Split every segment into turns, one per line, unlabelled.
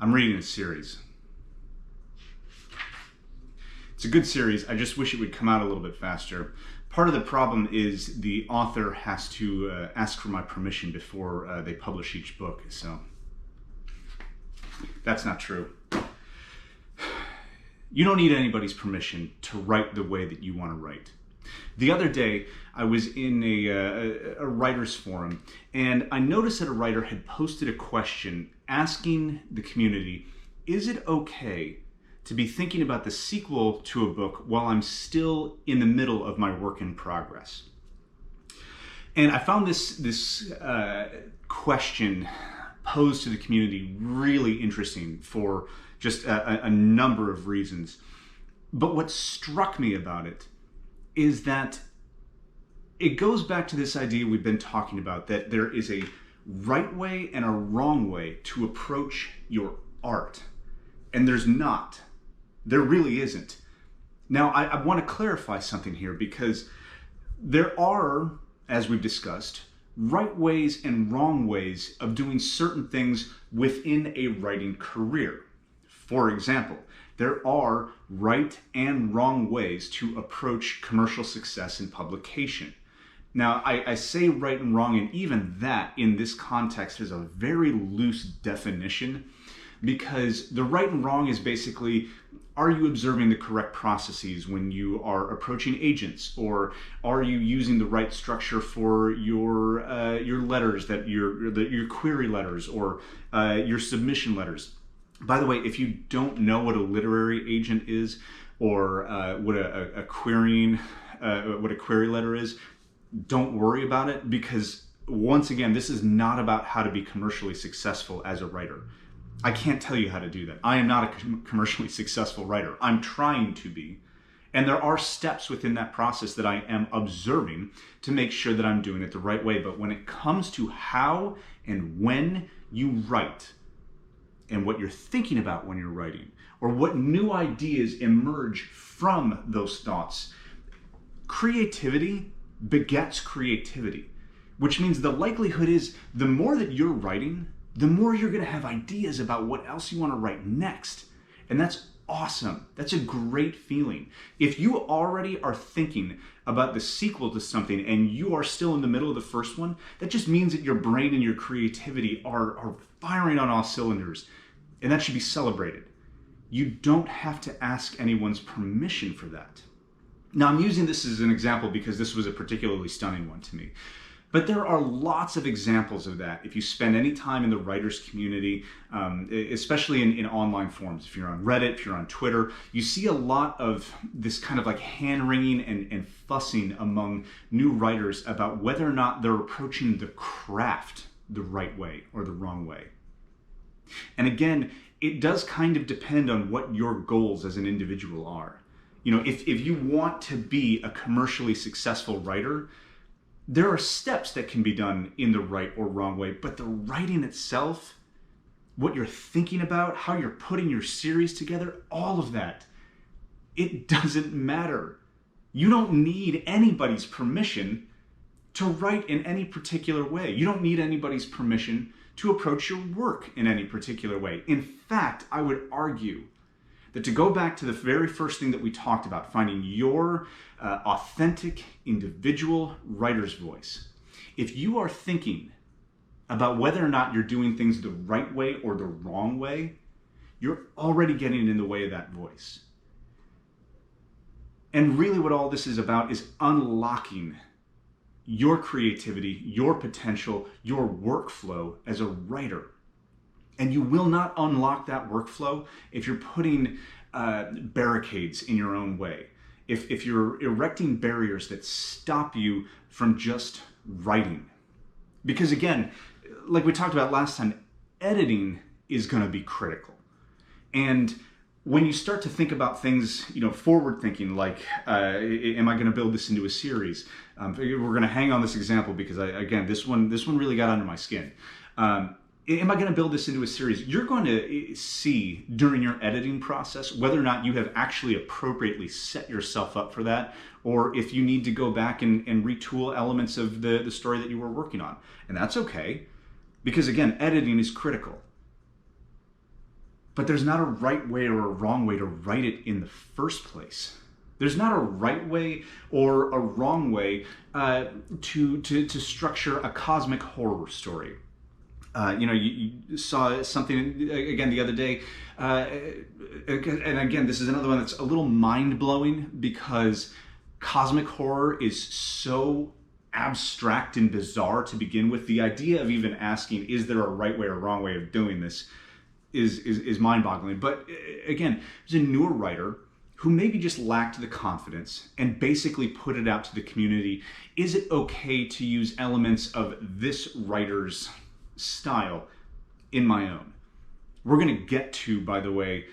I'm reading a series. It's a good series. I just wish it would come out a little bit faster. Part of the problem is the author has to ask for my permission before they publish each book, so that's not true. You don't need anybody's permission to write the way that you want to write. The other day, I was in a writer's forum, and I noticed that a writer had posted a question asking the community, is it okay to be thinking about the sequel to a book while I'm still in the middle of my work in progress? And I found this question posed to the community really interesting for just a number of reasons. But what struck me about it is that it goes back to this idea we've been talking about, that there is a right way and a wrong way to approach your art. And there's not. There really isn't. Now, I want to clarify something here, because there are, as we've discussed, right ways and wrong ways of doing certain things within a writing career. For example, there are right and wrong ways to approach commercial success in publication. Now, I say right and wrong, and even that in this context is a very loose definition, because the right and wrong is basically, are you observing the correct processes when you are approaching agents, or are you using the right structure for your letters, your query letters, or your submission letters? By the way, if you don't know what a literary agent is, or what a query letter is, don't worry about it, because once again, this is not about how to be commercially successful as a writer. I can't tell you how to do that. I am not a commercially successful writer. I'm trying to be. And there are steps within that process that I am observing to make sure that I'm doing it the right way. But when it comes to how and when you write, and what you're thinking about when you're writing, or what new ideas emerge from those thoughts, creativity begets creativity, which means the likelihood is the more that you're writing, the more you're going to have ideas about what else you want to write next. And that's awesome. That's a great feeling. If you already are thinking about the sequel to something and you are still in the middle of the first one, that just means that your brain and your creativity are firing on all cylinders. And that should be celebrated. You don't have to ask anyone's permission for that. Now, I'm using this as an example because this was a particularly stunning one to me. But there are lots of examples of that. If you spend any time in the writers community, especially in online forums, if you're on Reddit, if you're on Twitter, you see a lot of this kind of like hand-wringing and fussing among new writers about whether or not they're approaching the craft the right way or the wrong way. And again, it does kind of depend on what your goals as an individual are. You know, if you want to be a commercially successful writer, there are steps that can be done in the right or wrong way, but the writing itself, what you're thinking about, how you're putting your series together, all of that, it doesn't matter. You don't need anybody's permission to write in any particular way. You don't need anybody's permission to approach your work in any particular way. In fact, I would argue that, to go back to the very first thing that we talked about, finding your authentic individual writer's voice, if you are thinking about whether or not you're doing things the right way or the wrong way, you're already getting in the way of that voice. And really what all this is about is unlocking your creativity, your potential, your workflow as a writer. And you will not unlock that workflow if you're putting barricades in your own way. If you're erecting barriers that stop you from just writing. Because again, like we talked about last time, editing is going to be critical. And when you start to think about things, forward thinking, like, am I going to build this into a series? We're going to hang on this example because this one really got under my skin. Am I going to build this into a series? You're going to see during your editing process whether or not you have actually appropriately set yourself up for that, or if you need to go back and retool elements of the story that you were working on. And that's okay, because again, editing is critical. But there's not a right way or a wrong way to write it in the first place. There's not a right way or a wrong way to structure a cosmic horror story. You saw something again the other day, and again, this is another one that's a little mind-blowing because cosmic horror is so abstract and bizarre to begin with. The idea of even asking, is there a right way or wrong way of doing this, is mind-boggling. But again, there's a newer writer who maybe just lacked the confidence and basically put it out to the community. Is it okay to use elements of this writer's style in my own? We're going to get to, by the way,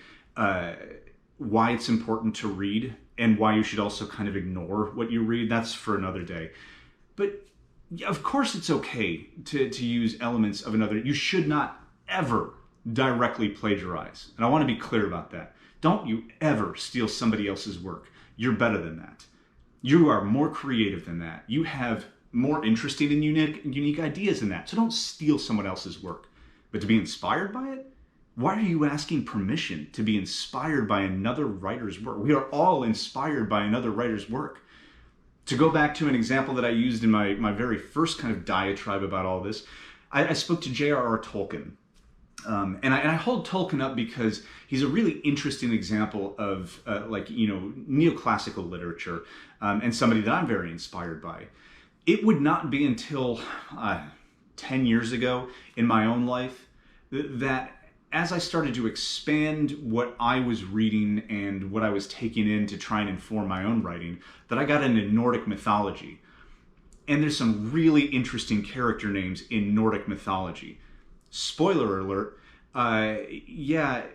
why it's important to read and why you should also kind of ignore what you read. That's for another day. But of course it's okay to use elements of another. You should not ever directly plagiarize. And I want to be clear about that. Don't you ever steal somebody else's work. You're better than that. You are more creative than that. You have more interesting and unique ideas than that. So don't steal someone else's work. But to be inspired by it? Why are you asking permission to be inspired by another writer's work? We are all inspired by another writer's work. To go back to an example that I used in my very first kind of diatribe about all this, I spoke to J.R.R. Tolkien. And I hold Tolkien up because he's a really interesting example of neoclassical literature and somebody that I'm very inspired by. It would not be until 10 years ago in my own life that as I started to expand what I was reading and what I was taking in to try and inform my own writing, that I got into Nordic mythology. And there's some really interesting character names in Nordic mythology. Spoiler alert, J.R.R.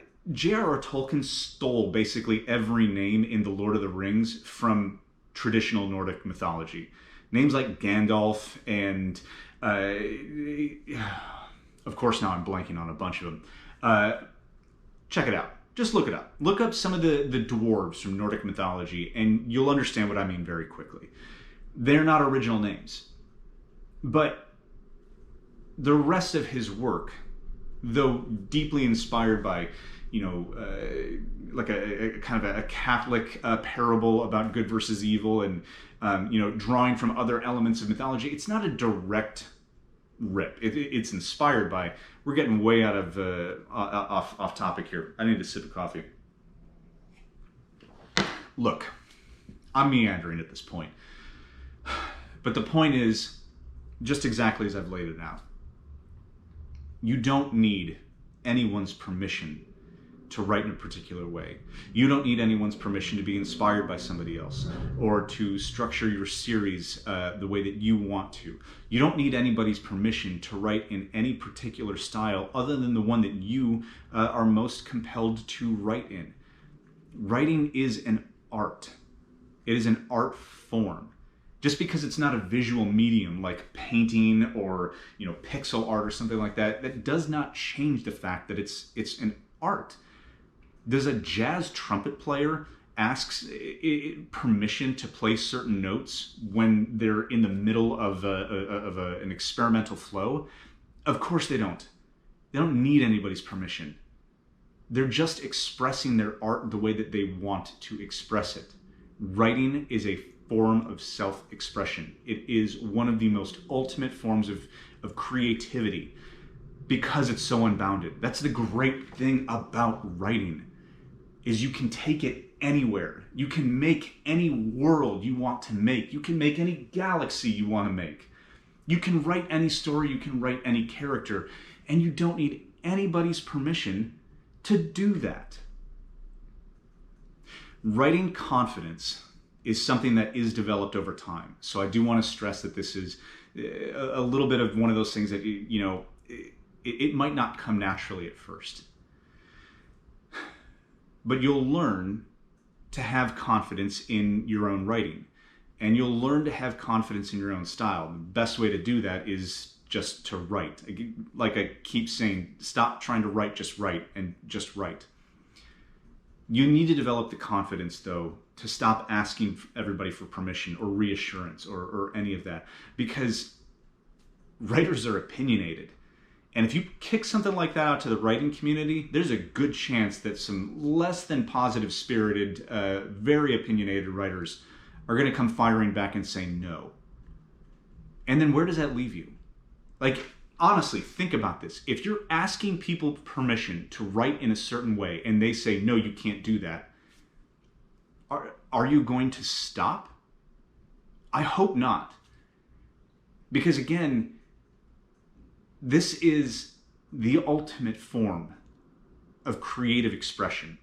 Tolkien stole basically every name in The Lord of the Rings from traditional Nordic mythology. Names like Gandalf and, of course now I'm blanking on a bunch of them. Check it out. Just look it up. Look up some of the dwarves from Nordic mythology and you'll understand what I mean very quickly. They're not original names. But the rest of his work, though deeply inspired by, like a kind of a Catholic parable about good versus evil and, drawing from other elements of mythology, it's not a direct rip. It's inspired by. We're getting way out of off topic here. I need a sip of coffee. Look, I'm meandering at this point. But the point is, just exactly as I've laid it out, you don't need anyone's permission to write in a particular way. You don't need anyone's permission to be inspired by somebody else or to structure your series the way that you want to. You don't need anybody's permission to write in any particular style other than the one that you are most compelled to write in. Writing is an art. It is an art form. Just because it's not a visual medium like painting or pixel art or something like that, that does not change the fact that it's an art. Does a jazz trumpet player asks permission to play certain notes when they're in the middle of an experimental flow? Of course they don't. They don't need anybody's permission. They're just expressing their art the way that they want to express it. Writing is a form of self-expression. It is one of the most ultimate forms of creativity because it's so unbounded. That's the great thing about writing, is you can take it anywhere. You can make any world you want to make. You can make any galaxy you want to make. You can write any story, you can write any character, and you don't need anybody's permission to do that. Writing confidence is something that is developed over time. So I do want to stress that this is a little bit of one of those things that, it might not come naturally at first. But you'll learn to have confidence in your own writing. And you'll learn to have confidence in your own style. The best way to do that is just to write. Like I keep saying, stop trying to write, just write, and just write. You need to develop the confidence, though, to stop asking everybody for permission or reassurance or any of that. Because writers are opinionated. And if you kick something like that out to the writing community, there's a good chance that some less than positive spirited, very opinionated writers are going to come firing back and say no. And then where does that leave you? Like, honestly, think about this. If you're asking people permission to write in a certain way and they say, no, you can't do that, are you going to stop? I hope not. Because again, this is the ultimate form of creative expression.